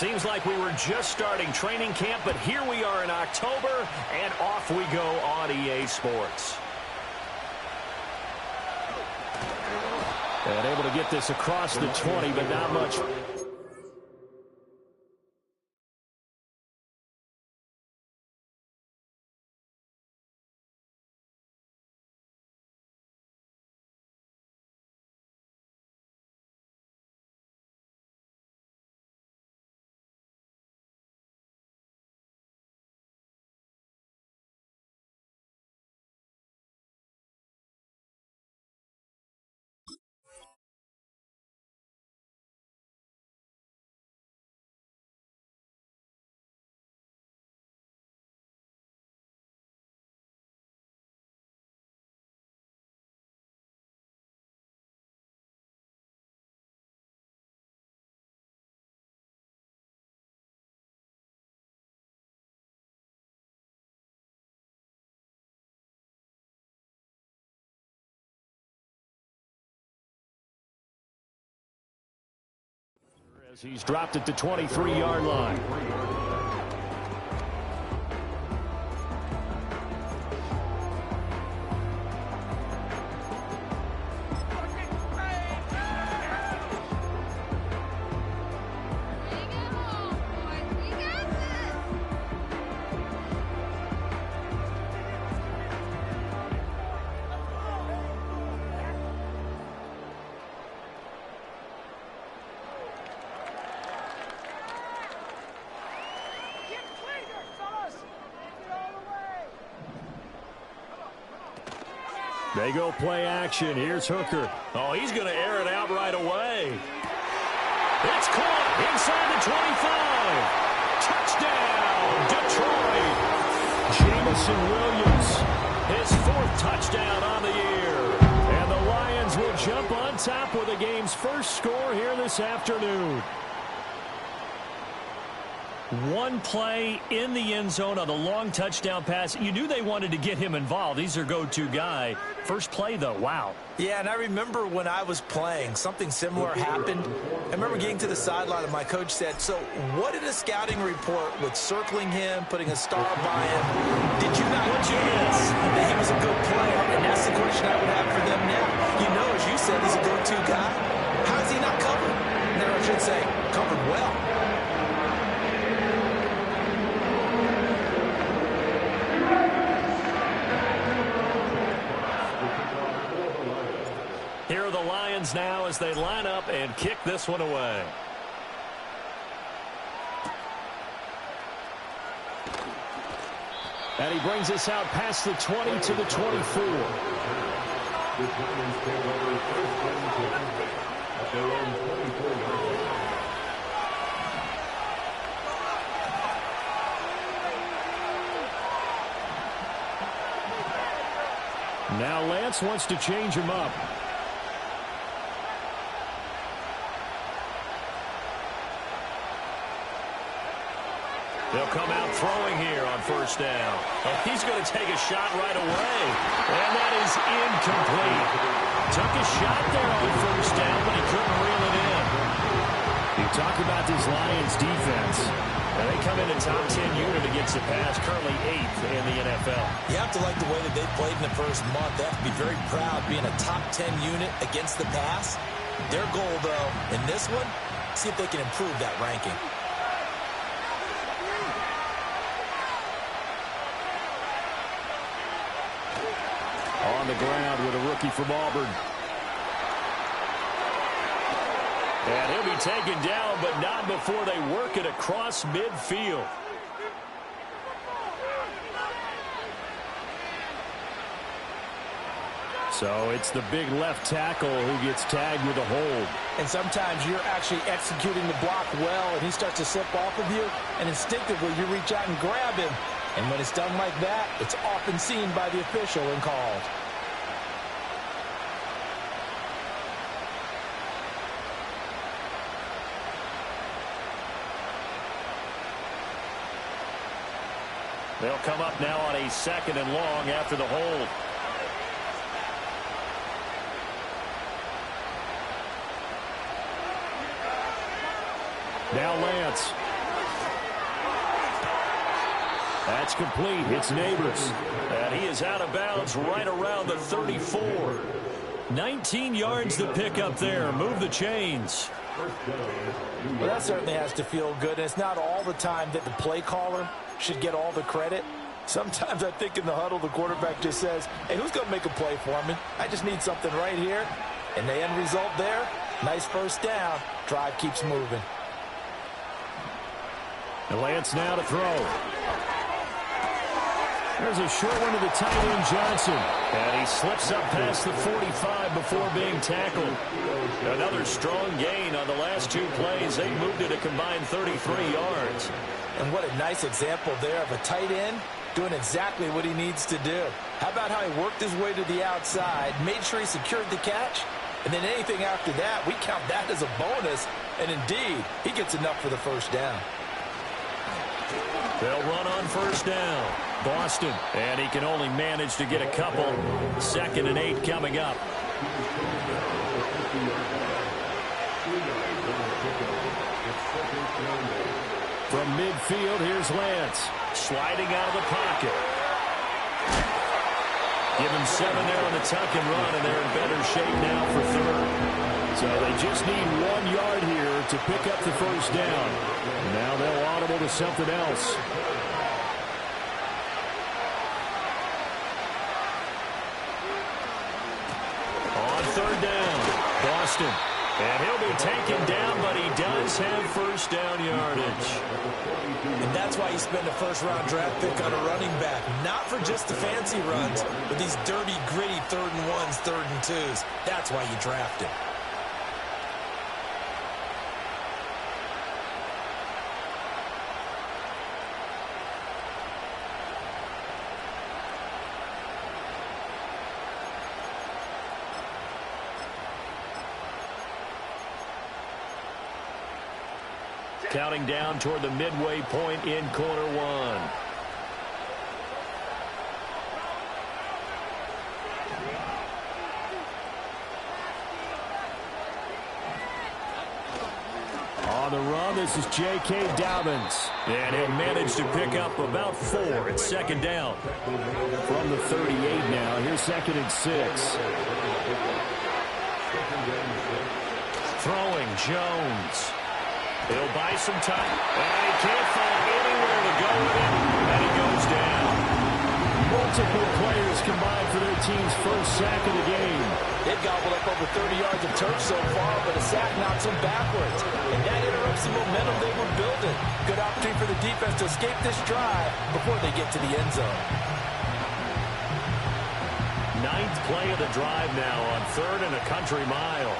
Seems like we were just starting training camp, but here we are in October, and off we go on EA Sports. And able to get this across the 20, but not much. As he's dropped at the 23-yard line. They go play action. Here's Hooker. Oh, he's going to air it out right away. It's caught inside the 25. Touchdown, Detroit. Jamison Williams, his 4th touchdown on the year. And the Lions will jump on top with the game's first score here this afternoon. One play in the end zone on the long touchdown pass. You knew they wanted to get him involved. He's their go-to guy. First play, though, wow. Yeah, and I remember when I was playing, something similar happened. I remember getting to the sideline, and my coach said, so what did a scouting report with circling him, putting a star by him, did you not guess that he was a good player? And that's the question I would have for them now. You know, as you said, he's a go-to guy. How is he not covered? No, I should say, covered well. Here are the Lions now as they line up and kick this one away. And he brings us out past the 20 to the 24. Now Lance wants to change him up. They'll come out throwing here on first down. And he's going to take a shot right away. And that is incomplete. Took a shot there on first down, but he couldn't reel it in. You talk about this Lions defense. And they come in a top 10 unit against the pass, currently 8th in the NFL. You have to like the way that they played in the first month. They have to be very proud being a top 10 unit against the pass. Their goal, though, in this one, see if they can improve that ranking. On the ground with a rookie from Auburn. And he'll be taken down, but not before they work it across midfield. So it's the big left tackle who gets tagged with a hold. And sometimes you're actually executing the block well, and he starts to slip off of you, and instinctively you reach out and grab him. And when it's done like that, it's often seen by the official and called. They'll come up now on a 2nd and long after the hold. Now Lance. That's complete. It's Neighbors. And he is out of bounds right around the 34. 19 yards to pick up there. Move the chains. Well, that certainly has to feel good. And it's not all the time that the play caller should get all the credit. Sometimes I think in the huddle, the quarterback just says, hey, who's going to make a play for me? I just need something right here. And the end result there, nice first down. Drive keeps moving. And Lance now to throw. There's a short one to the tight end, Johnson. And he slips up past the 45 before being tackled. Another strong gain on the last two plays. They moved it a combined 33 yards. And what a nice example there of a tight end doing exactly what he needs to do. How about how he worked his way to the outside, made sure he secured the catch, and then anything after that, we count that as a bonus. And indeed, he gets enough for the first down. They'll run on first down. Boston, and he can only manage to get a couple. 2nd and 8 coming up. From midfield, here's Lance. Sliding out of the pocket. Give him 7 there on the tuck and run, and they're in better shape now for 3rd. So they just need 1 yard here to pick up the first down. Now they'll audible to something else. On 3rd down, Boston. And he'll be taken down, but he does have first down yardage. And that's why you spend a first-round draft pick on a running back. Not for just the fancy runs, but these dirty, gritty 3rd and 1s, 3rd and 2s. That's why you draft him. Counting down toward the midway point in quarter 1. On the run, this is J.K. Dobbins. And he'll manage to pick up about 4 at 2nd down. From the 38 now, here's 2nd and 6. Throwing, Jones. He'll buy some time, and he can't find anywhere to go with it, and he goes down. Multiple players combined for their team's first sack of the game. They've gobbled up over 30 yards of turf so far, but a sack knocks them backwards, and that interrupts the momentum they were building. Good opportunity for the defense to escape this drive before they get to the end zone. 9th play of the drive now on 3rd and a country mile.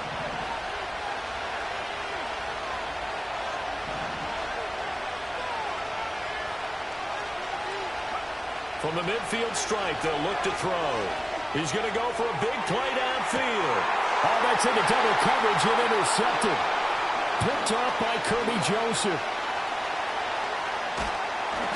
From the midfield stripe, they'll look to throw. He's going to go for a big play downfield. Oh, that's into double coverage and intercepted. Picked off by Kirby Joseph.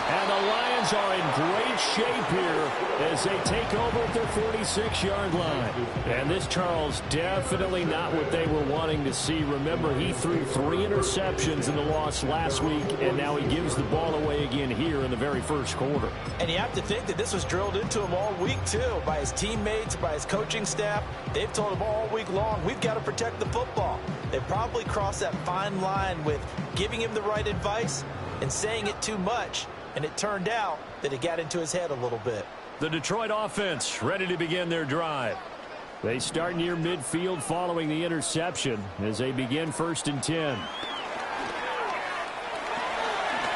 And the Lions are in great shape here as they take over at their 46-yard line. And this, Charles, definitely not what they were wanting to see. Remember, he threw 3 interceptions in the loss last week, and now he gives the ball away again here in the very first quarter. And you have to think that this was drilled into him all week, too, by his teammates, by his coaching staff. They've told him all week long, we've got to protect the football. They probably crossed that fine line with giving him the right advice and saying it too much. And it turned out that it got into his head a little bit. The Detroit offense ready to begin their drive. They start near midfield following the interception as they begin 1st and 10.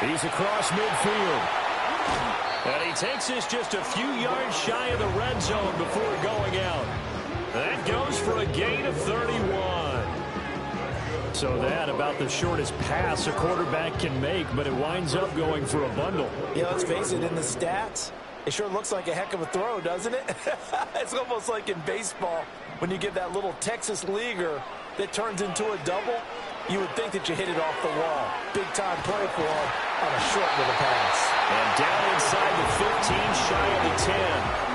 He's across midfield. And he takes this just a few yards shy of the red zone before going out. That goes for a gain of 31. So that about the shortest pass a quarterback can make, but it winds up going for a bundle. Yeah, let's face it, in the stats, it sure looks like a heck of a throw, doesn't it? It's almost like in baseball when you get that little Texas leaguer that turns into a double. You would think that you hit it off the wall. Big-time play for him on a short little pass. And down inside the 15, shy of the 10.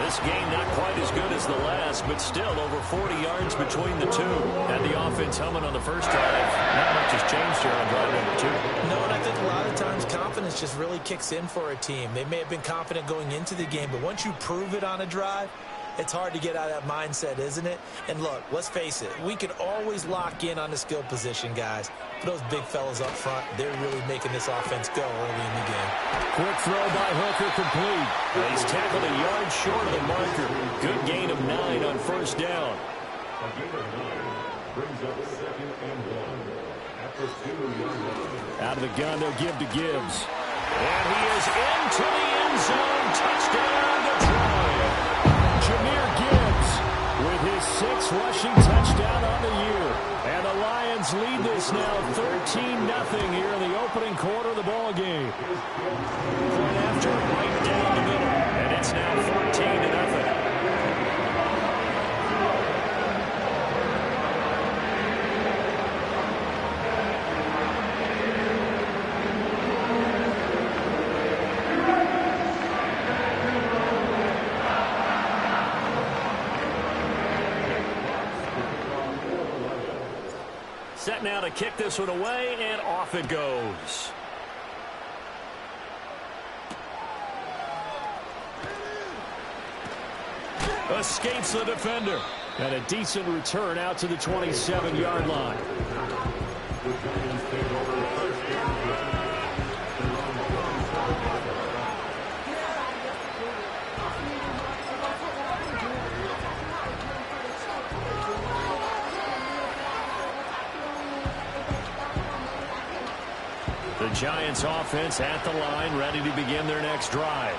This game not quite as good as the last, but still over 40 yards between the two. And the offense humming on the first drive. Not much has changed here on drive number 2. No, and I think a lot of times confidence just really kicks in for a team. They may have been confident going into the game, but once you prove it on a drive, it's hard to get out of that mindset, isn't it? And look, let's face it, we can always lock in on the skill position, guys. But those big fellas up front, they're really making this offense go early in the game. Quick throw by Hooker, complete. He's tackled a yard short of the marker. Good gain of 9 on first down. Out of the gun, they'll give to Gibbs. And he is into the end zone. Touchdown, Detroit. Jahmyr Gibbs with his 6th rushing touchdown on the year. And the Lions lead this now 13-0 here in the opening quarter of the ball game. Point after right down the middle. And it's now 14-0. Set now to kick this one away, and off it goes. Escapes the defender. And a decent return out to the 27-yard line. The Giants offense at the line, ready to begin their next drive.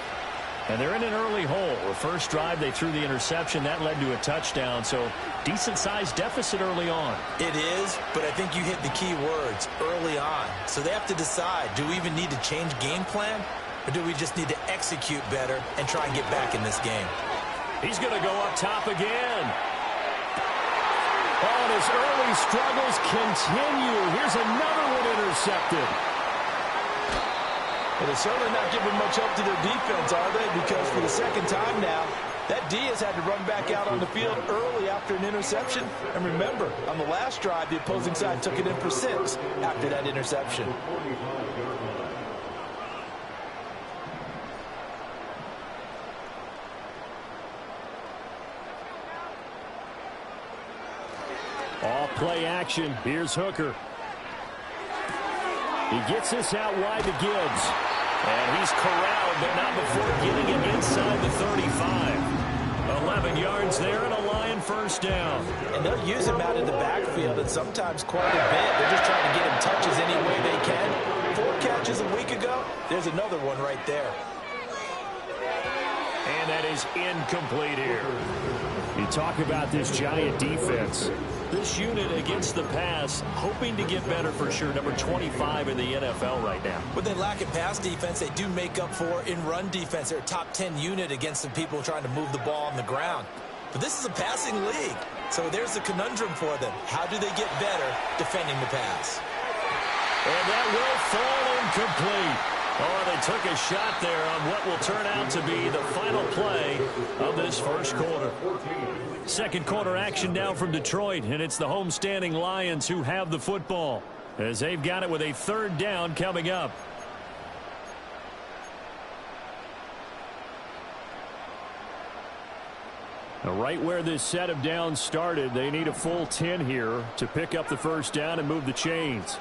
And they're in an early hole. The first drive, they threw the interception. That led to a touchdown, so decent-sized deficit early on. It is, but I think you hit the key words, early on. So they have to decide, do we even need to change game plan, or do we just need to execute better and try and get back in this game? He's going to go up top again. Oh, and his early struggles continue. Here's another one intercepted. Well, they're certainly not giving much help to their defense, are they? Because for the second time now, that D has had to run back out on the field early after an interception. And remember, on the last drive, the opposing side took it in for 6 after that interception. All play action. Here's Hooker. He gets this out wide to Gibbs. And he's corralled, but not before getting it inside the 35. 11 yards there and a Lion first down. And they'll use him out in the backfield and sometimes quite a bit. They're just trying to get him touches any way they can. 4 catches a week ago. There's another one right there. And that is incomplete here. You talk about this Giant defense. This unit against the pass, hoping to get better for sure. Number 25 in the NFL right now. What they lack in pass defense, they do make up for in run defense. They're a top 10 unit against the people trying to move the ball on the ground. But this is a passing league. So there's a conundrum for them. How do they get better defending the pass? And that will fall incomplete. Oh, they took a shot there on what will turn out to be the final play of this first quarter. Second quarter action now from Detroit, and it's the homestanding Lions who have the football as they've got it with a 3rd down coming up. Now, right where this set of downs started, they need a full 10 here to pick up the first down and move the chains.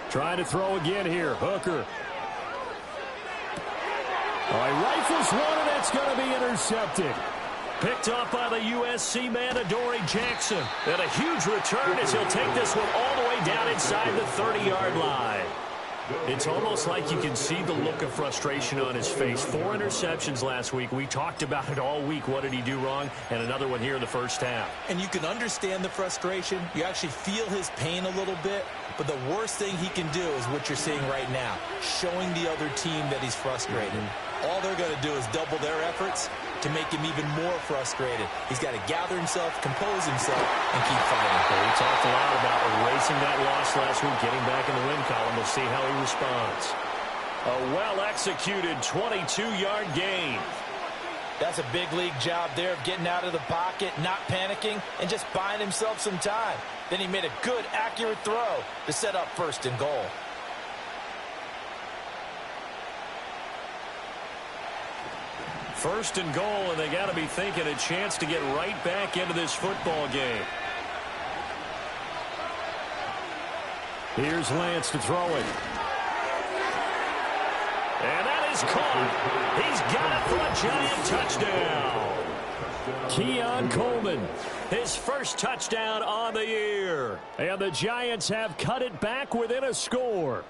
Trying to throw again here. Hooker. Oh, he rifles one, and it's going to be intercepted. Picked off by the USC man, Adoree Jackson. And a huge return as he'll take this one all the way down inside the 30-yard line. It's almost like you can see the look of frustration on his face. 4 interceptions last week. We talked about it all week. What did he do wrong? And another one here in the first half. And you can understand the frustration. You actually feel his pain a little bit. But the worst thing he can do is what you're seeing right now, showing the other team that he's frustrated. All they're going to do is double their efforts to make him even more frustrated. He's got to gather himself, compose himself, and keep fighting. Well, we talked a lot about erasing that loss last week, getting back in the win column. We'll see how he responds. A well-executed 22-yard gain. That's a big league job there of getting out of the pocket, not panicking, and just buying himself some time. Then he made a good, accurate throw to set up 1st and goal. First and goal, and they got to be thinking a chance to get right back into this football game. Here's Lance to throw it. And that is caught. He's got it for a giant touchdown. Keon Coleman, his first touchdown on the year. And the Giants have cut it back within a score.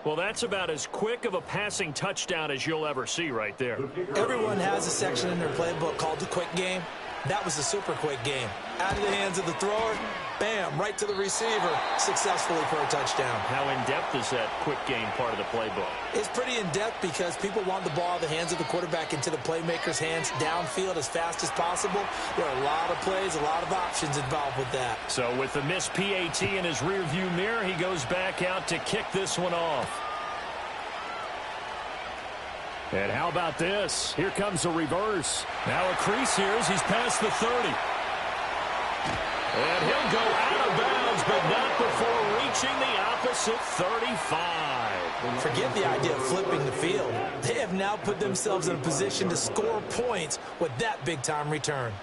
Well, that's about as quick of a passing touchdown as you'll ever see right there. Everyone has a section in their playbook called the quick game. That was a super quick game. Out of the hands of the thrower, bam, right to the receiver, successfully for a touchdown. How in-depth is that quick game part of the playbook? It's pretty in-depth because people want the ball in the hands of the quarterback into the playmaker's hands downfield as fast as possible. There are a lot of plays, a lot of options involved with that. So with the missed PAT in his rearview mirror, he goes back out to kick this one off. And how about this? Here comes a reverse. Now a crease here as he's past the 30. And he'll go out of bounds, but not before reaching the opposite 35. Forget the idea of flipping the field. They have now put themselves in a position to score points with that big-time return.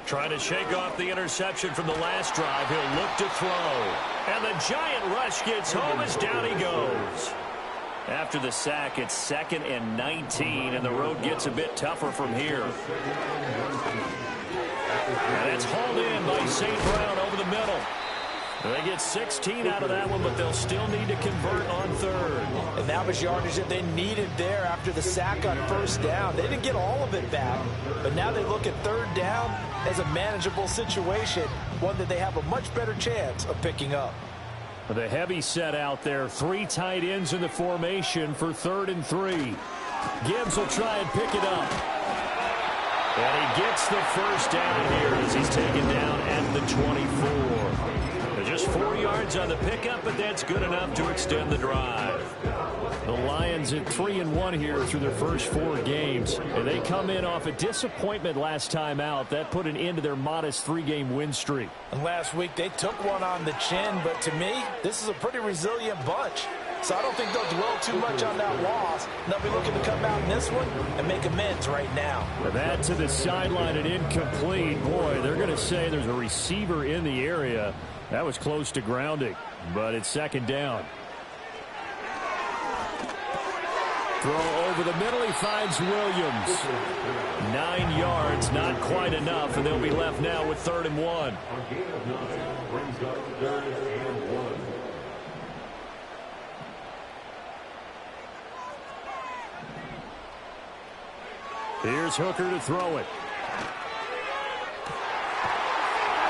Trying to shake off the interception from the last drive. He'll look to throw. And the giant rush gets home as down he goes. After the sack, it's 2nd and 19, and the road gets a bit tougher from here. And it's hauled in by St. Brown over the middle. They get 16 out of that one, but they'll still need to convert on 3rd. And that was yardage that they needed there after the sack on 1st down. They didn't get all of it back, but now they look at 3rd down as a manageable situation, one that they have a much better chance of picking up. The heavy set out there, 3 tight ends in the formation for 3rd and 3. Gibbs will try and pick it up. And he gets the 1st down here as he's taken down at the 24. Just 4 yards on the pickup, but that's good enough to extend the drive. The Lions at 3-1 here through their first 4 games. And they come in off a disappointment last time out. That put an end to their modest 3-game win streak. And last week they took one on the chin, but to me, this is a pretty resilient bunch. So I don't think they'll dwell too much on that loss. They'll be looking to come out in this one and make amends right now. That to the sideline and incomplete. Boy, they're going to say there's a receiver in the area. That was close to grounding, but it's 2nd down. Throw over the middle. He finds Williams. 9 yards, not quite enough, and they'll be left now with 3rd and 1. Here's Hooker to throw it.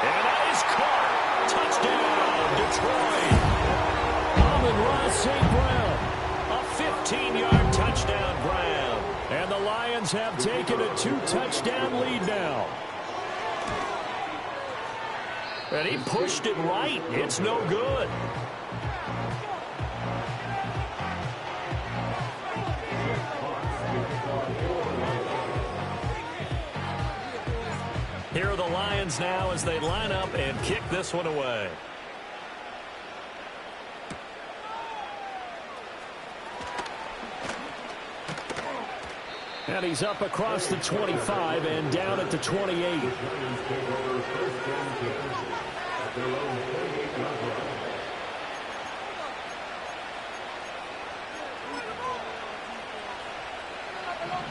And that is caught. Touchdown, Detroit. Amon-Ra St. Brown. A 15-yard touchdown grab. And the Lions have taken a 2-touchdown lead now. And he pushed it right. It's no good. Here are the Lions now as they line up and kick this one away. And he's up across the 25 and down at the 28.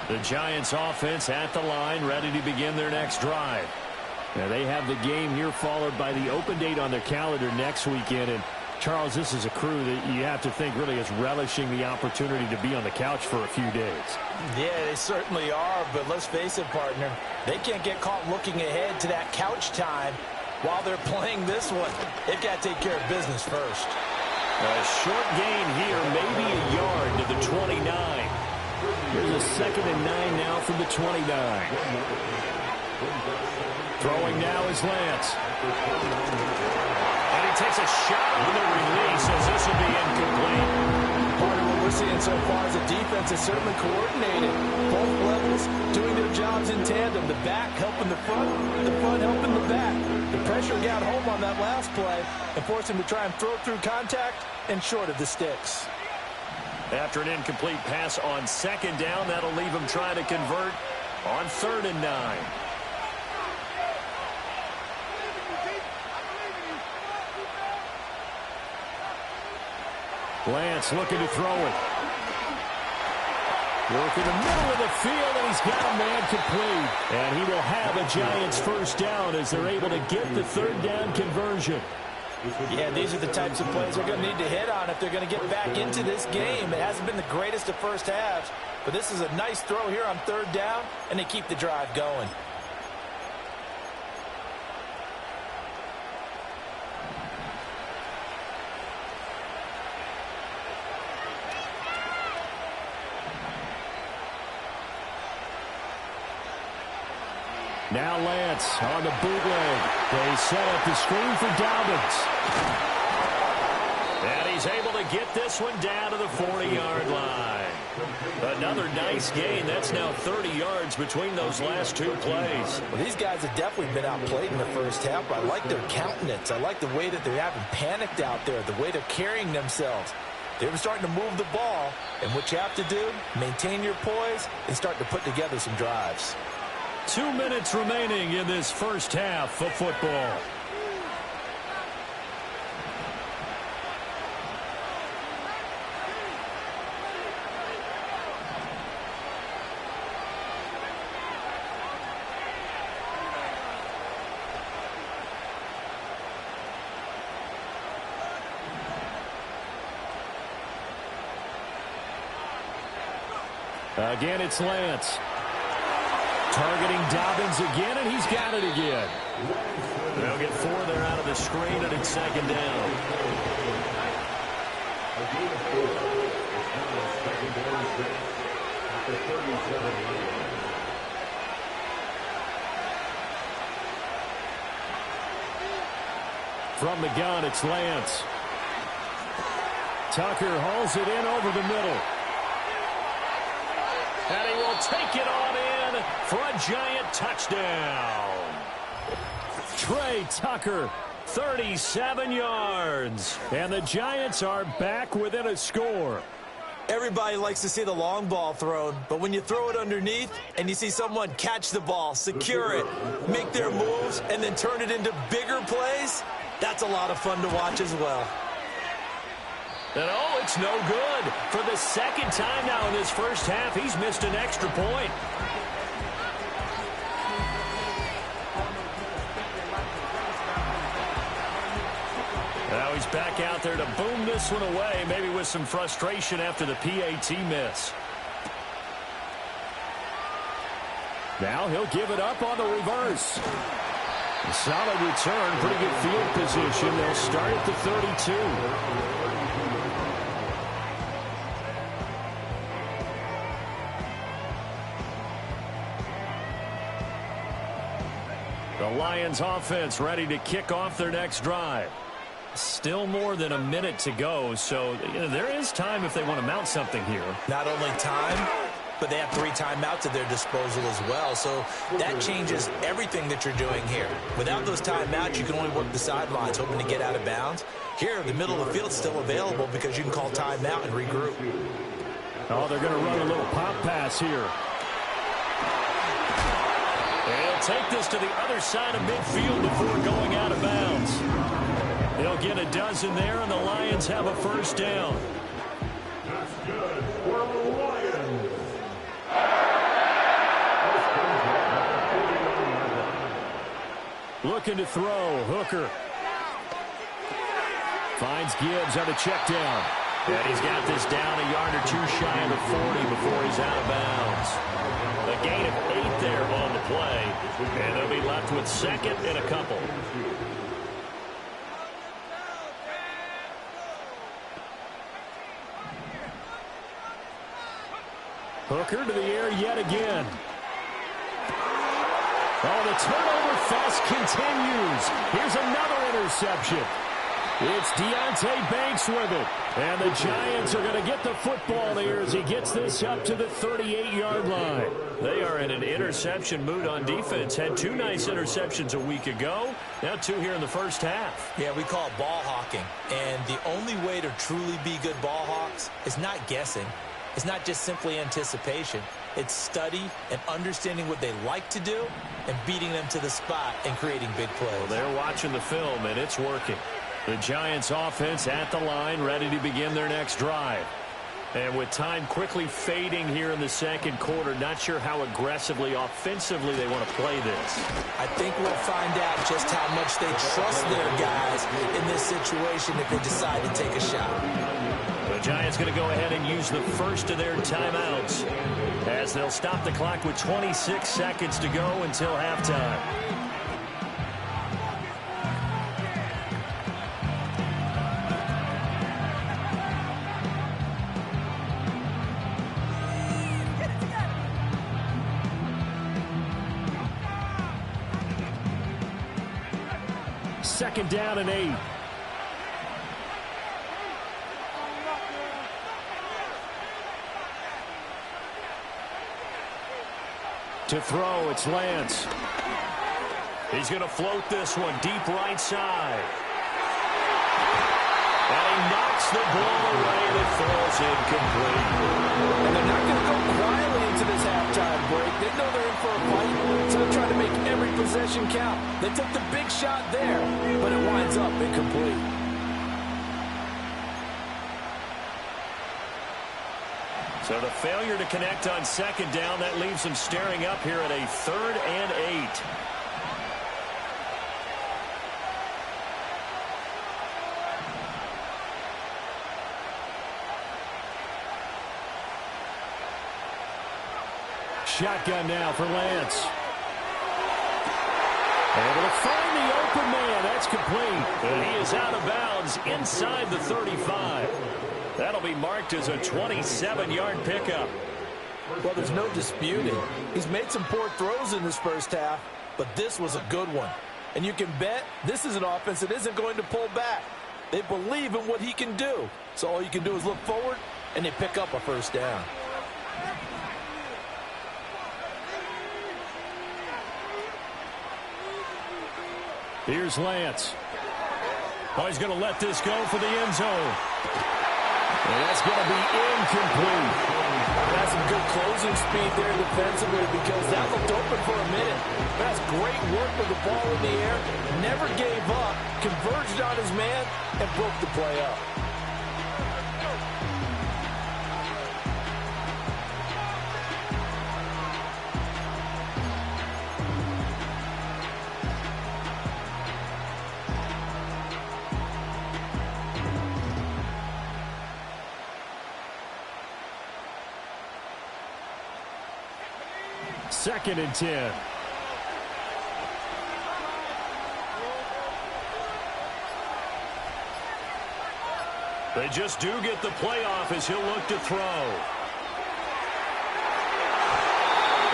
The Giants offense at the line, ready to begin their next drive. Now they have the game here followed by the open date on their calendar next weekend. And Charles, this is a crew that you have to think really is relishing the opportunity to be on the couch for a few days. Yeah, they certainly are, but let's face it, partner. They can't get caught looking ahead to that couch time while they're playing this one. They've got to take care of business first. A short gain here, maybe a yard to the 29. Here's a 2nd and 9 now from the 29. Throwing now is Lance. And he takes a shot on the release as this will be incomplete. Part of what we're seeing so far is the defense is certainly coordinated. Both levels doing their jobs in tandem. The back helping the front helping the back. The pressure got home on that last play and forced him to try and throw through contact and short of the sticks. After an incomplete pass on second down, that'll leave him trying to convert on 3rd and 9. Lance looking to throw it. Working the middle of the field, and he's got a man complete. And he will have a Giants first down as they're able to get the 3rd down conversion. Yeah, these are the types of plays they're going to need to hit on if they're going to get back into this game. It hasn't been the greatest of first halves, but this is a nice throw here on 3rd down, and they keep the drive going. Now Lance on the bootleg. They set up the screen for Dobbins. And he's able to get this one down to the 40-yard line. Another nice gain. That's now 30 yards between those last 2 plays. Well, these guys have definitely been outplayed in the first half. I like their countenance. I like the way that they haven't panicked out there, the way they're carrying themselves. They were starting to move the ball, and what you have to do, maintain your poise and start to put together some drives. 2 minutes remaining in this first half of football. Again, it's Lance. Targeting Dobbins again, and he's got it again. They'll get 4 there out of the screen, and it's 2nd down. From the gun, it's Lance. Tucker hauls it in over the middle. And he will take it on in for a Giant touchdown. Trey Tucker, 37 yards. And the Giants are back within a score. Everybody likes to see the long ball thrown, but when you throw it underneath and you see someone catch the ball, secure it, make their moves, and then turn it into bigger plays, that's a lot of fun to watch as well. And oh, it's no good. For the 2nd time now in this first half, he's missed an extra point. Now he's back out there to boom this one away, maybe with some frustration after the PAT miss. Now he'll give it up on the reverse. A solid return, pretty good field position. They'll start at the 32. The Lions offense ready to kick off their next drive. Still more than a minute to go, so there is time if they want to mount something here. Not only time, but they have 3 timeouts at their disposal as well, so that changes everything that you're doing here. Without those timeouts, you can only work the sidelines, hoping to get out of bounds. Here, the middle of the field is still available because you can call timeout and regroup. Oh, they're going to run a little pop pass here. They'll take this to the other side of midfield before going out of bounds. They'll get a dozen there, and the Lions have a first down. That's good for the Lions. Looking to throw. Hooker. Finds Gibbs on a check down. And he's got this down a yard or 2 shy of the 40 before he's out of bounds. A gain of 8 there on the play. And they'll be left with 2nd and a couple. Hooker to the air yet again. Oh, the turnover fest continues. Here's another interception. It's Deonte Banks with it. And the Giants are going to get the football here as he gets this up to the 38-yard line. They are in an interception mood on defense. Had 2 nice interceptions a week ago. Now 2 here in the first half. Yeah, we call it ball hawking. And the only way to truly be good ball hawks is not guessing. It's not just simply anticipation. It's study and understanding what they like to do and beating them to the spot and creating big plays. Well, they're watching the film, and it's working. The Giants offense at the line, ready to begin their next drive. And with time quickly fading here in the second quarter, not sure how aggressively, offensively they want to play this. I think we'll find out just how much they trust their guys in this situation if they decide to take a shot. The Giants going to go ahead and use the first of their timeouts as they'll stop the clock with 26 seconds to go until halftime. Second down and 8. To throw, it's Lance. He's going to float this one deep right side. And he knocks the ball away and it falls incomplete. And they're not going to go quietly into this halftime break. They know they're in for a fight, so they're trying to make every possession count. They took the big shot there, but it winds up incomplete. So the failure to connect on second down, that leaves them staring up here at a 3rd and 8. Shotgun now for Lance. Able to find the open man. That's complete. And he is out of bounds inside the 35. That'll be marked as a 27-yard pickup. Well, there's no disputing. He's made some poor throws in this first half, but this was a good one. And you can bet this is an offense that isn't going to pull back. They believe in what he can do. So all you can do is look forward, and they pick up a first down. Here's Lance. Oh, he's going to let this go for the end zone. And that's going to be incomplete. That's some good closing speed there defensively because that looked open for a minute. That's great work with the ball in the air. Never gave up, converged on his man, and broke the play up. Second and 10. They just do get the playoff as he'll look to throw.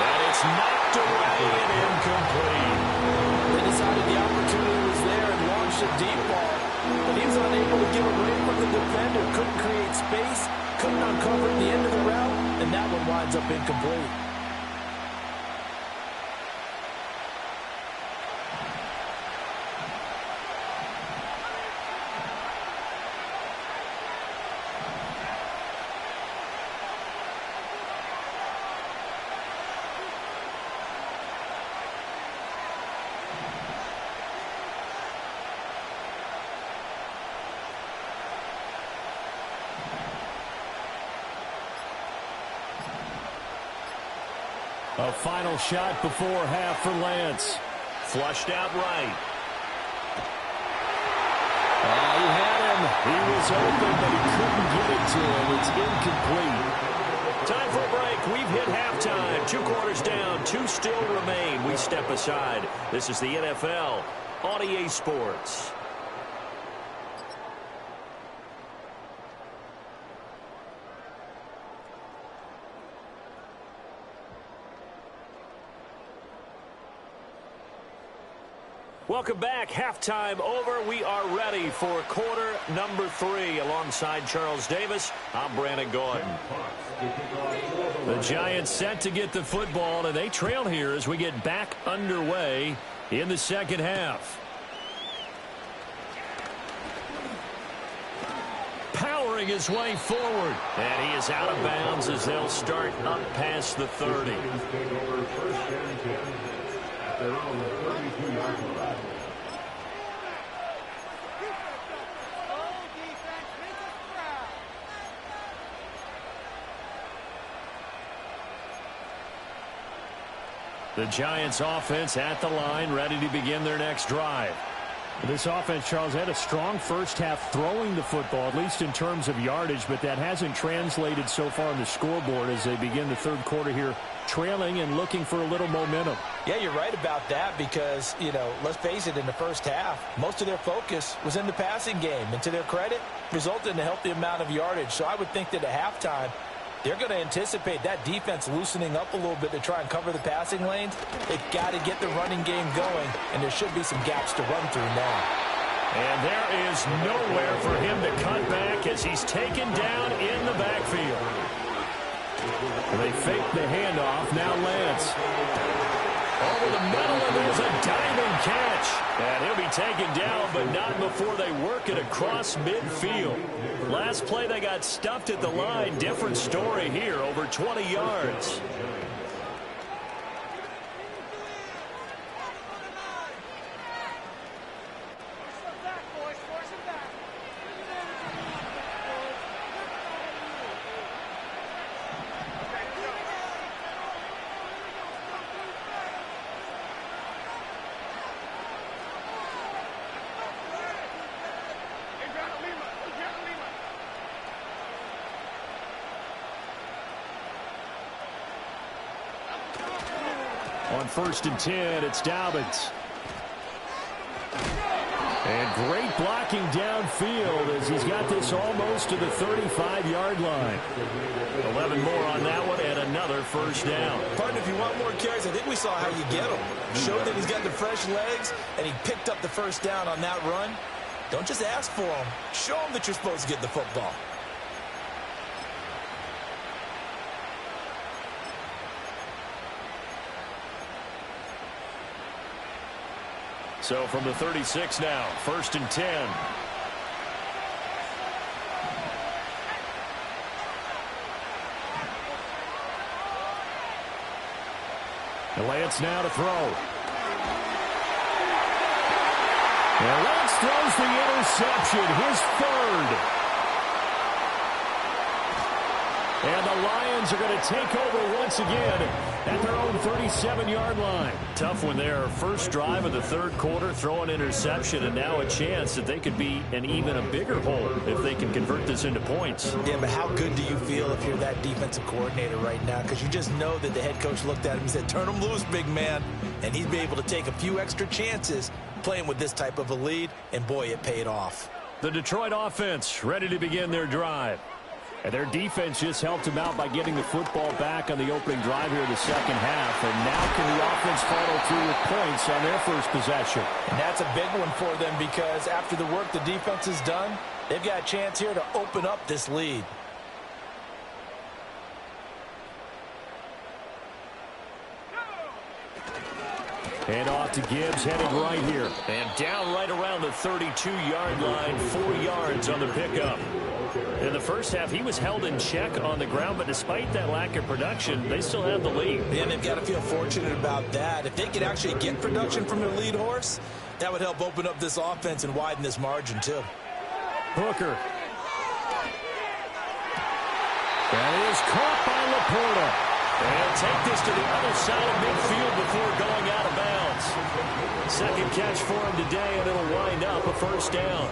And it's knocked away and incomplete. They decided the opportunity was there and launched a deep ball. But he was unable to get away from the defender. Couldn't create space. Couldn't uncover at the end of the route. And that one winds up incomplete. A final shot before half for Lance. Flushed out right. He had him. He was open, but he couldn't get it to him. It's incomplete. Time for a break. We've hit halftime. 2 quarters down. 2 still remain. We step aside. This is the NFL on EA Sports. Welcome back. Halftime over. We are ready for quarter number 3. Alongside Charles Davis, I'm Brandon Gordon. The Giants set to get the football, and they trail here as we get back underway in the second half. Powering his way forward. And he is out of bounds as they'll start up past the 30. The Giants offense at the line, ready to begin their next drive. This offense, Charles, had a strong first half throwing the football, at least in terms of yardage, but that hasn't translated so far on the scoreboard as they begin the third quarter here, trailing and looking for a little momentum. Yeah, you're right about that because, let's face it, in the first half, most of their focus was in the passing game. And to their credit, resulted in a healthy amount of yardage. So I would think that at halftime, they're going to anticipate that defense loosening up a little bit to try and cover the passing lanes. They've got to get the running game going, and there should be some gaps to run through now. And there is nowhere for him to cut back as he's taken down in the backfield. They fake the handoff. Now Lance. Over the middle, and there's a diving catch. And he'll be taken down, but not before they work it across midfield. Last play, they got stuffed at the line. Different story here, over 20 yards. On 1st and 10, it's Dobbins. And great blocking downfield as he's got this almost to the 35-yard line. 11 more on that one and another first down. Partner, if you want more carries, I think we saw how you get them. Showed that he's got the fresh legs, and he picked up the first down on that run. Don't just ask for them. Show them that you're supposed to get the football. So from the 36 now, 1st and 10. And Lance now to throw. And Lance throws the interception, his 3rd. And the Lions are going to take over once again at their own 37-yard line. Tough one there. First drive of the third quarter, throw an interception, and now a chance that they could be in even a bigger hole if they can convert this into points. Yeah, but how good do you feel if you're that defensive coordinator right now? Because you just know that the head coach looked at him and said, turn him loose, big man. And he'd be able to take a few extra chances playing with this type of a lead, and boy, it paid off. The Detroit offense ready to begin their drive. And their defense just helped them out by getting the football back on the opening drive here in the second half. And now can the offense follow through with points on their first possession? And that's a big one for them because after the work the defense has done, they've got a chance here to open up this lead. And off to Gibbs, headed right here. And down right around the 32-yard line, 4 yards on the pickup. In the first half, he was held in check on the ground, but despite that lack of production, they still have the lead. And they've got to feel fortunate about that. If they could actually get production from their lead horse, that would help open up this offense and widen this margin, too. Hooker. That is caught by Laporta. And he'll take this to the other side of midfield before going out of bounds. Second catch for him today, and it'll wind up a first down.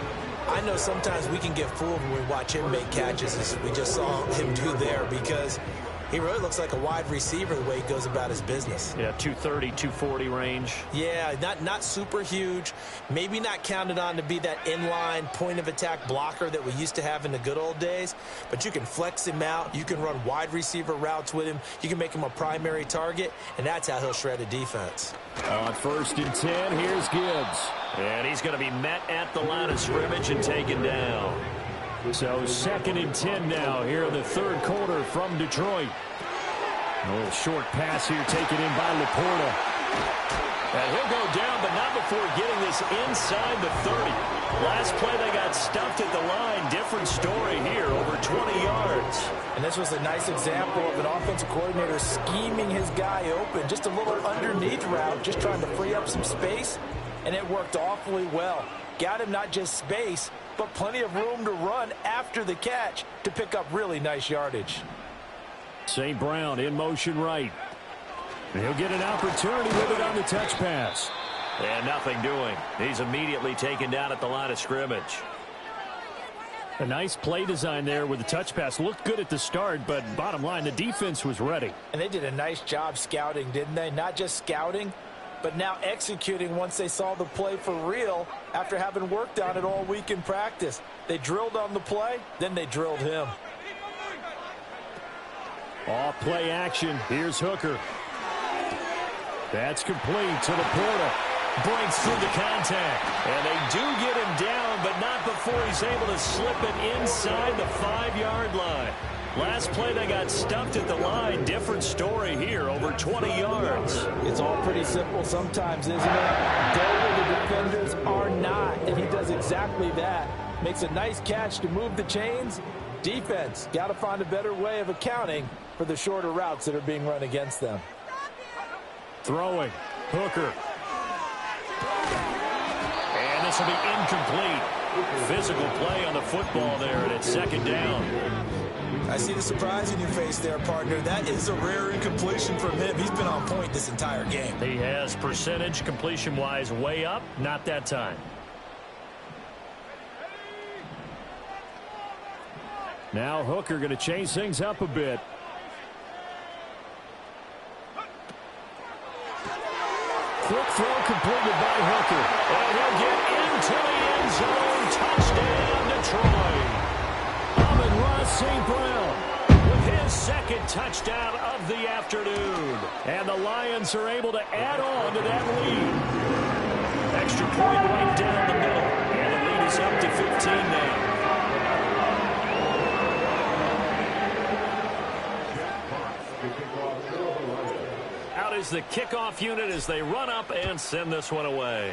I know sometimes we can get fooled when we watch him make catches, as we just saw him do there, because He really looks like a wide receiver the way he goes about his business. Yeah, 230, 240 range. Yeah, not super huge. Maybe not counted on to be that inline point-of-attack blocker that we used to have in the good old days. But you can flex him out. You can run wide receiver routes with him. You can make him a primary target, and that's how he'll shred a defense. On 1st and 10, here's Gibbs. And he's going to be met at the line of scrimmage and taken down. So 2nd and 10 now here in the 3rd quarter from Detroit. A little short pass here taken in by Laporta. And he'll go down, but not before getting this inside the 30. Last play they got stuffed at the line. Different story here, over 20 yards. And this was a nice example of an offensive coordinator scheming his guy open. Just a little underneath route, just trying to free up some space. And it worked awfully well. Got him not just space, but plenty of room to run after the catch to pick up really nice yardage. St. Brown in motion right. And he'll get an opportunity with it on the touch pass. And nothing doing. He's immediately taken down at the line of scrimmage. A nice play design there with the touch pass. Looked good at the start, but bottom line, the defense was ready. And they did a nice job scouting, didn't they? Not just scouting, but now executing once they saw the play for real after having worked on it all week in practice. They drilled on the play, then they drilled him. Off play action. Here's Hooker. That's complete to Laporta. Breaks through the contact. And they do get him down, but not before he's able to slip it inside the 5-yard line. Last play they got stuffed at the line. Different story here, over 20 yards. It's all pretty simple sometimes, isn't it? Go where the defenders are not, and he does exactly that. Makes a nice catch to move the chains. Defense, got to find a better way of accounting for the shorter routes that are being run against them. Throwing. Hooker. And this will be incomplete. Physical play on the football there, and it's 2nd down. I see the surprise in your face there, partner. That is a rare incompletion from him. He's been on point this entire game. He has percentage completion-wise way up, not that time. Now Hooker going to change things up a bit. Quick throw completed by Hooker. And he'll get into the end zone. Touchdown, Detroit. Amon-Ra St. Brown With his 2nd touchdown of the afternoon. And the Lions are able to add on to that lead. Extra point right down the middle. And the lead is up to 15 now. Out is the kickoff unit as they run up and send this one away.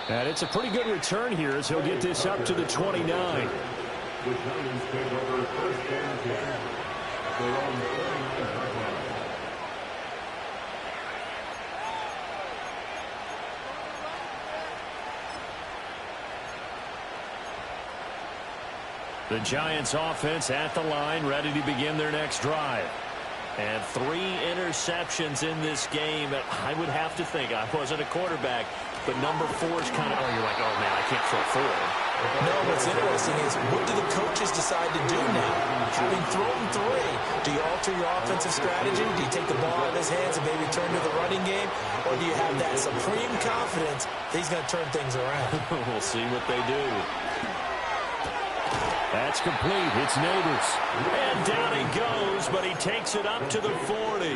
And it's a pretty good return here as he'll get this up to the 29. The Giants offense at the line, ready to begin their next drive. And 3 interceptions in this game. I would have to think, I wasn't a quarterback, but number 4 is kind of, you're like, oh man, I can't throw 4. No, what's interesting is what do the coaches decide to do now? Having thrown 3, do you alter your offensive strategy? Do you take the ball out of his hands and maybe turn to the running game? Or do you have that supreme confidence that he's going to turn things around? We'll see what they do. That's complete. It's Neighbors. And down he goes, but he takes it up to the 40.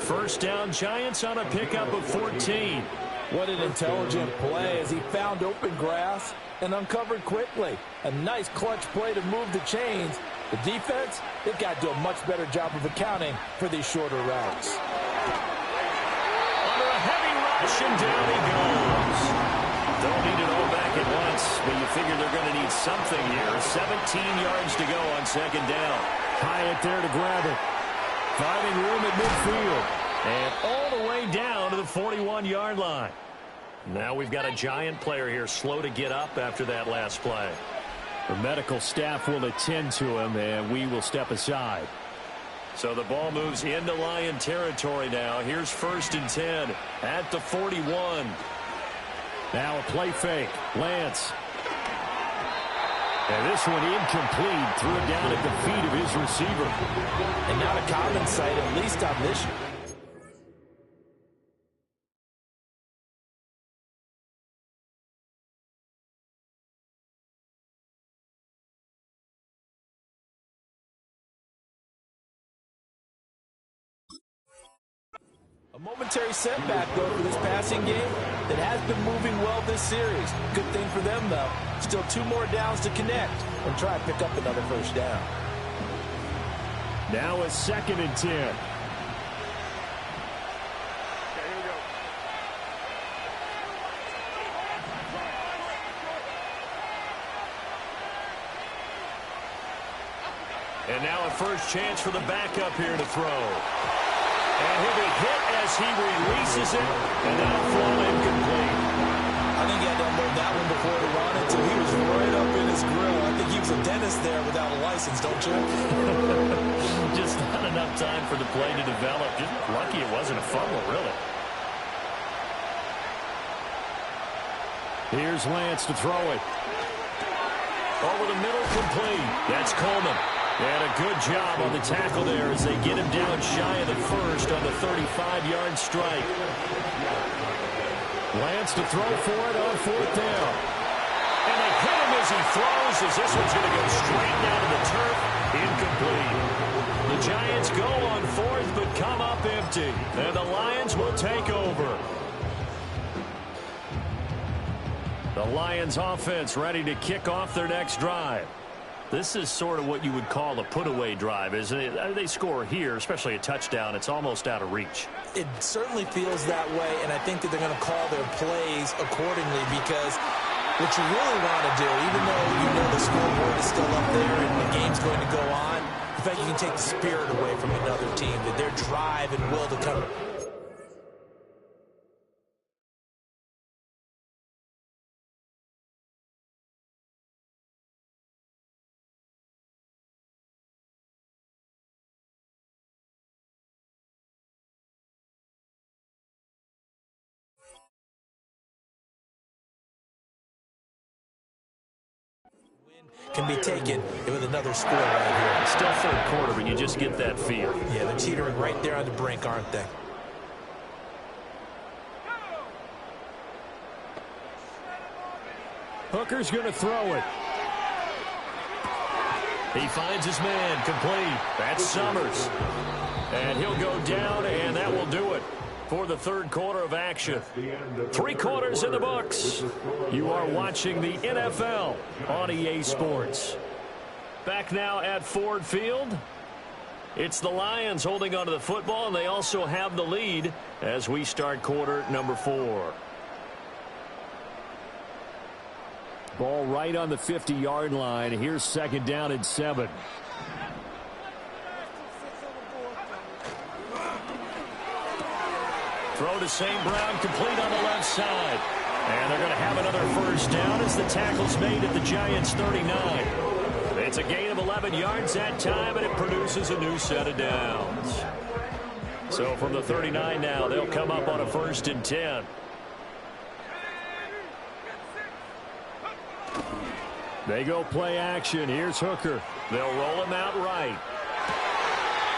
1st down, Giants on a pickup of 14. What an intelligent play as he found open grass and uncovered quickly. A nice clutch play to move the chains. The defense, they've got to do a much better job of accounting for these shorter routes. Under a heavy rush, and down he goes. Don't need it all back at once, but you figure they're going to need something here. 17 yards to go on 2nd down. Hyatt there to grab it. Finding room at midfield. And all the way down to the 41-yard line. Now we've got a Giant player here slow to get up after that last play. The medical staff will attend to him, and we will step aside. So the ball moves into Lion territory now. Here's 1st and 10 at the 41. Now a play fake. Lance. And this one incomplete. Threw it down at the feet of his receiver. And not a common sight, at least on this. A momentary setback, though, for this passing game that has been moving well this series. Good thing for them, though. Still 2 more downs to connect and try and pick up another first down. Now a 2nd and 10. And now a first chance for the backup here to throw. And he'll be hit as he releases it, and that'll fall incomplete. I think he had to unload that one before he run it, so he was right up in his grill. I think he was a dentist there without a license, don't you? Just not enough time for the play to develop. Just lucky it wasn't a fumble, really. Here's Lance to throw it. Over the middle, complete. That's Coleman. And a good job on the tackle there as they get him down shy of the first on the 35-yard strike. Lance to throw for it on 4th down. And they hit him as he throws, as this one's going to go straight down to the turf. Incomplete. The Giants go on 4th but come up empty. And the Lions will take over. The Lions offense ready to kick off their next drive. This is sort of what you would call a put-away drive, isn't it? They score here, especially a touchdown. It's almost out of reach. It certainly feels that way, and I think that they're going to call their plays accordingly because what you really want to do, even though you know the scoreboard is still up there and the game's going to go on, the fact you can take the spirit away from another team, that their drive and will to come. Can be taken with another score right here. Still 3rd quarter, but you just get that feel. Yeah, they're teetering right there on the brink, aren't they? Hooker's going to throw it. He finds his man, complete. That's Summers. And he'll go down, and that will do it for the 3rd quarter of action. 3 quarters in the books. You are watching the NFL on EA Sports. Back now at Ford Field. It's the Lions holding onto the football, and they also have the lead as we start quarter number 4. Ball right on the 50-yard line. Here's 2nd down and 7. Throw to St. Brown, complete on the left side. And they're going to have another first down as the tackle's made at the Giants' 39. It's a gain of 11 yards that time, and it produces a new set of downs. So from the 39 now, they'll come up on a 1st and 10. They go play action. Here's Hooker. They'll roll him out right.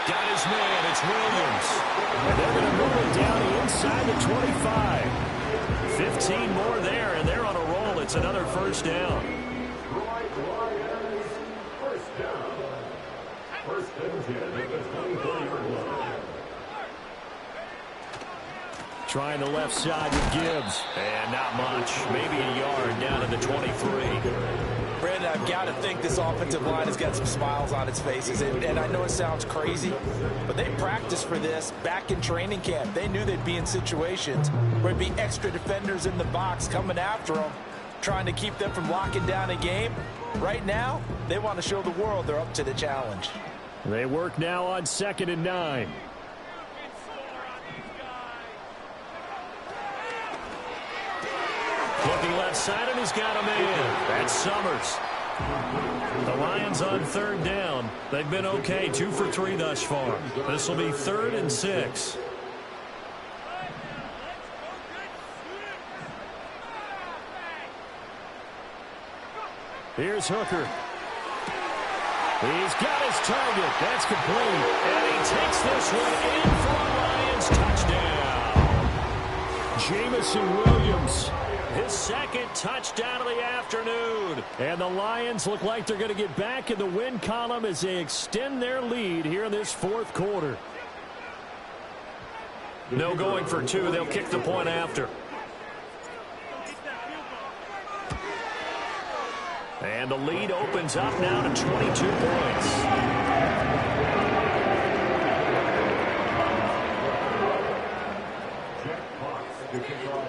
Got his man. It's Williams. And they're going to move it down inside the 25. 15 more there, and they're on a roll. It's another first down. First down. 1st and 10 at the 23-yard line. Trying the left side with Gibbs. And not much. Maybe a yard down to the 23. Brandon, I've got to think this offensive line has got some smiles on its faces. And I know it sounds crazy, but they practiced for this back in training camp. They knew they'd be in situations where there'd be extra defenders in the box coming after them, trying to keep them from locking down a game. Right now, they want to show the world they're up to the challenge. They work now on 2nd and 9. Looking left side, and he's got a man. That's Summers. The Lions on 3rd down. They've been okay, 2 for 3 thus far. This will be 3rd and 6. Here's Hooker. He's got his target. That's complete. And he takes this one in for a Lions touchdown. Jamison Williams. His second touchdown of the afternoon. And the Lions look like they're going to get back in the win column as they extend their lead here in this fourth quarter. No going for two. They'll kick the point after. And the lead opens up now to 22 points.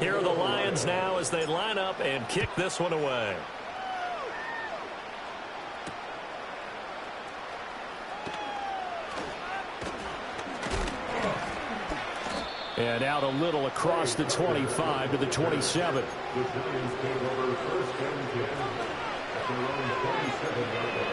Here are the Lions now as they line up and kick this one away. And out a little across the 25 to the 27. The Giants take over first and 10 at their own 27-yard line.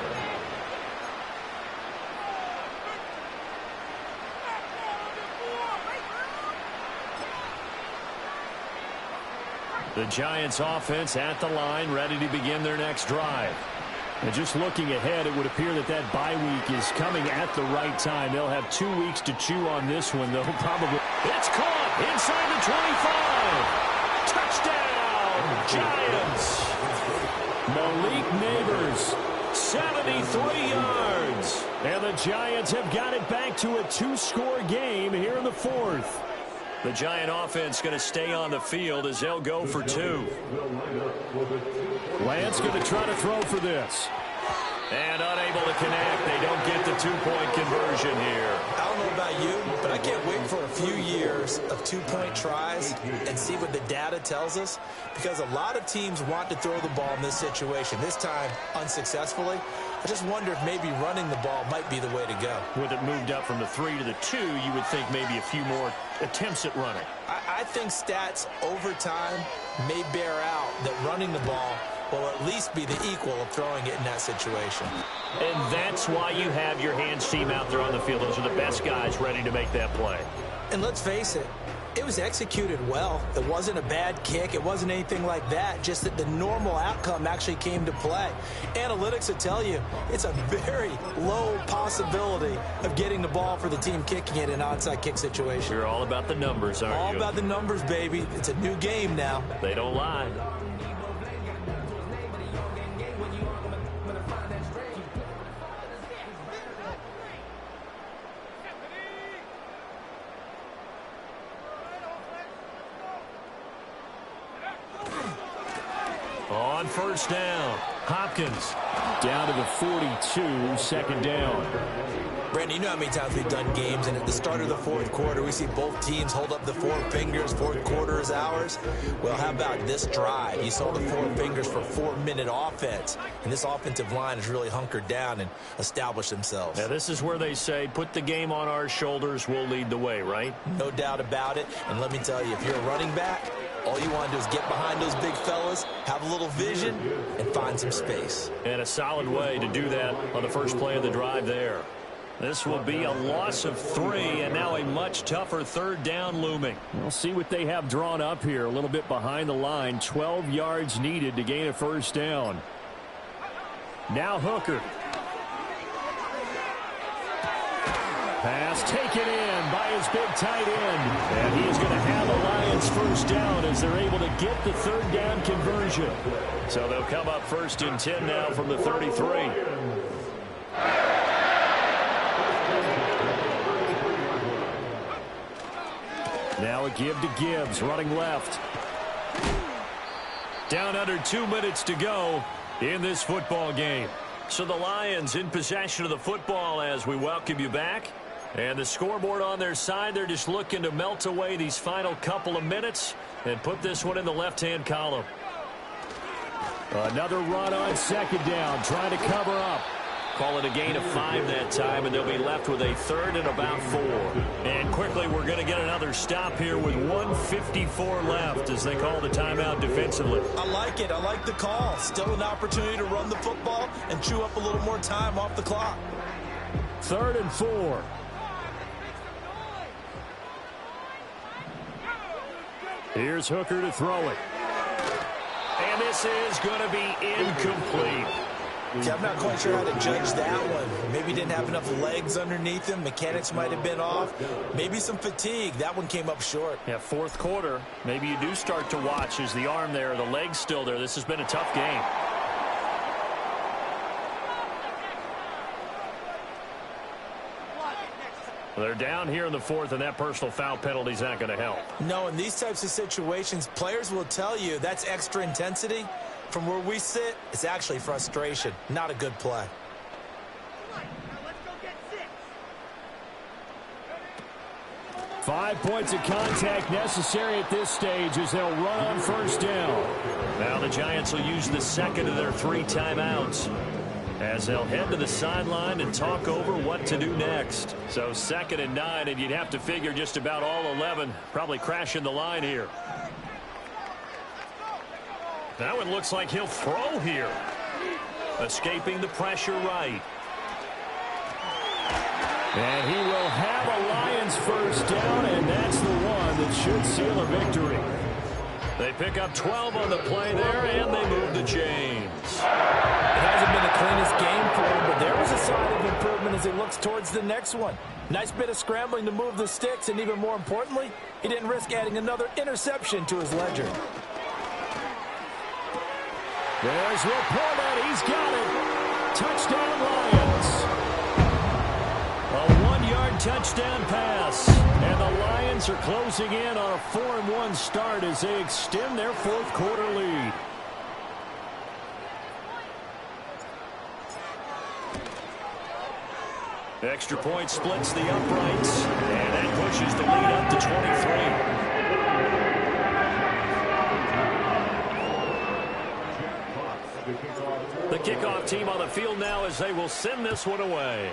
The Giants offense at the line, ready to begin their next drive. And just looking ahead, it would appear that that bye week is coming at the right time. They'll have 2 weeks to chew on this one, though, probably. It's caught inside Malik the 25. Touchdown, Giants. Neighbors. 73 yards. And the Giants have got it back to a 2-score game here in the fourth. The Giant offense going to stay on the field as they'll go for two. Lance going to try to throw for this. And unable to connect. They don't get the 2-point conversion here. I don't know about you, but I can't wait for a few years of 2-point tries and see what the data tells us, because a lot of teams want to throw the ball in this situation. This time, unsuccessfully. I just wonder if maybe running the ball might be the way to go. With it moved up from the 3 to the 2, you would think maybe a few more attempts at running. I think stats over time may bear out that running the ball will at least be the equal of throwing it in that situation. And that's why you have your hands team out there on the field. Those are the best guys ready to make that play. And let's face it, it was executed well. It wasn't a bad kick. It wasn't anything like that. Just that the normal outcome actually came to play. Analytics will tell you it's a very low possibility of getting the ball for the team kicking it in an onside kick situation. You're all about the numbers, aren't you? All about the numbers, baby. It's a new game now. They don't lie. On first down, Hopkins. Down to the 42, second down. Brandon, you know how many times we've done games, and at the start of the fourth quarter, we see both teams hold up the 4 fingers, fourth quarter is ours. Well, how about this drive? You saw the 4 fingers for 4-minute offense, and this offensive line has really hunkered down and established themselves. Now, this is where they say, put the game on our shoulders, we'll lead the way, right? No doubt about it, and let me tell you, if you're a running back, all you want to do is get behind those big fellas, have a little vision, and find some space. And a solid way to do that on the first play of the drive there. This will be a loss of 3, and now a much tougher third down looming. We'll see what they have drawn up here. A little bit behind the line. 12 yards needed to gain a first down. Now Hooker. Pass taken in by his big tight end. And he's going to have a Lions first down as they're able to get the third down conversion. So they'll come up first and 10 now from the 33. Now a give to Gibbs, running left. Down under 2 minutes to go in this football game. So the Lions in possession of the football as we welcome you back. And the scoreboard on their side, they're just looking to melt away these final couple of minutes and put this one in the left-hand column. Another run on second down, trying to cover up. Call it a gain of 5 that time, and they'll be left with a third and about 4. And quickly, we're going to get another stop here with 1:54 left as they call the timeout defensively. I like it. I like the call. Still an opportunity to run the football and chew up a little more time off the clock. 3rd and 4. Here's Hooker to throw it. And this is going to be incomplete. See, I'm not quite sure how to judge that one. Maybe he didn't have enough legs underneath him. Mechanics might have been off. Maybe some fatigue. That one came up short. Yeah, fourth quarter. Maybe you do start to watch. Is the arm there, the leg's still there? This has been a tough game. They're down here in the fourth, and that personal foul penalty is not going to help. No, in these types of situations, players will tell you that's extra intensity. From where we sit, it's actually frustration. Not a good play. 5 points of contact necessary at this stage as they'll run on first down. Now the Giants will use the second of their 3 timeouts as they'll head to the sideline and talk over what to do next. So 2nd and 9, and you'd have to figure just about all 11 probably crashing the line here. That one looks like he'll throw here. Escaping the pressure right. And he will have a Lions first down, and that's the one that should seal a victory. They pick up 12 on the play there, and they move the chains. It hasn't been the cleanest game for him, but there is a sign of improvement as he looks towards the next one. Nice bit of scrambling to move the sticks, and even more importantly, he didn't risk adding another interception to his ledger. There's Laporta. He's got it. Touchdown, Lions. A 1-yard touchdown pass. And the Lions are closing in on a 4-1 start as they extend their fourth quarter lead. Extra point splits the uprights. And that pushes the lead up to 23. The kickoff team on the field now as they will send this one away.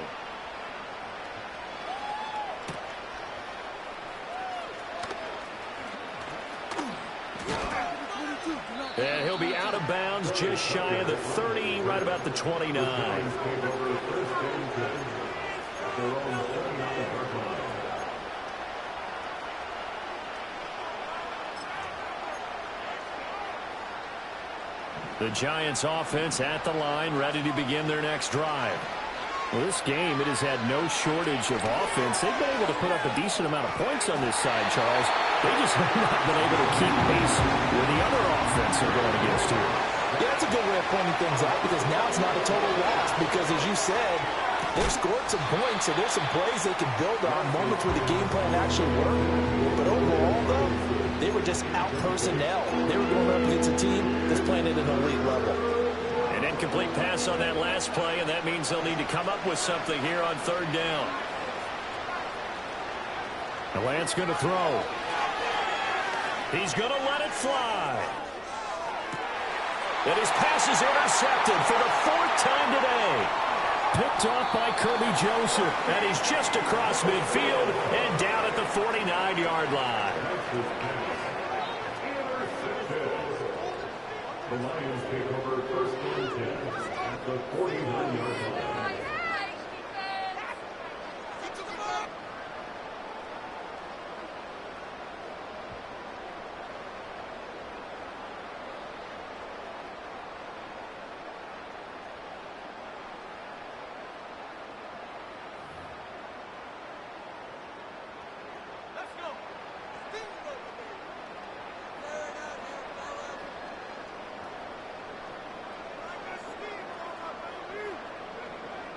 And he'll be out of bounds just shy of the 30, right about the 29. The Giants offense at the line, ready to begin their next drive. Well, this game, it has had no shortage of offense. They've been able to put up a decent amount of points on this side, Charles. They just have not been able to keep pace with the other offense they're going against here. Yeah, that's a good way of pointing things out because now it's not a total loss because, as you said, they've scored some points, so there's some plays they can build on, moments where the game plan actually worked. But overall, though, they were just out-personnel. They were going up against a team that's playing at an elite level. An incomplete pass on that last play, and that means they'll need to come up with something here on 3rd down. The Lance going to throw. He's going to let it fly. And his pass is intercepted for the 4th time today. Picked off by Kirby Joseph. And he's just across midfield and down at the 49-yard line. The Lions take over 1st and 10 at the 49-yard line.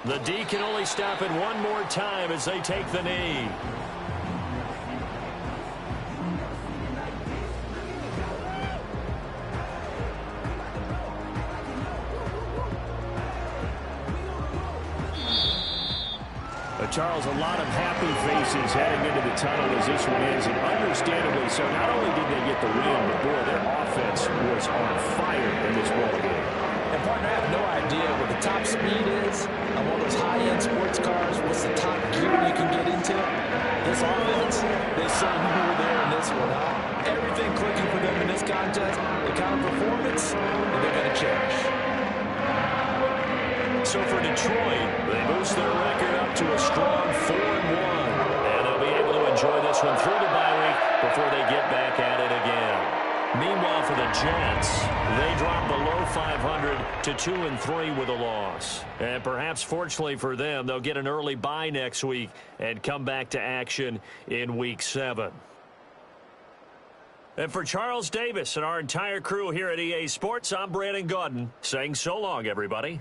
The D can only stop it one more time as they take the knee. Charles, a lot of happy faces heading into the tunnel as this one ends, and understandably so. Not only did they get the win, but boy, their offense was on fire in this ball game. And partner, I have no idea what the top speed is on one of those high-end sports cars. What's the top gear you can get into? This offense, they certainly were there in this one. Everything clicking for them in this contest, the kind of performance that they're going to cherish. So for Detroit, they boost their record up to a strong 4-1. And they'll be able to enjoy this one through the bye week before they get back at it again. Meanwhile, for the Jets, they drop below 500 to 2-3 with a loss. And perhaps fortunately for them, they'll get an early bye next week and come back to action in Week 7. And for Charles Davis and our entire crew here at EA Sports, I'm Brandon Gaudin saying so long, everybody.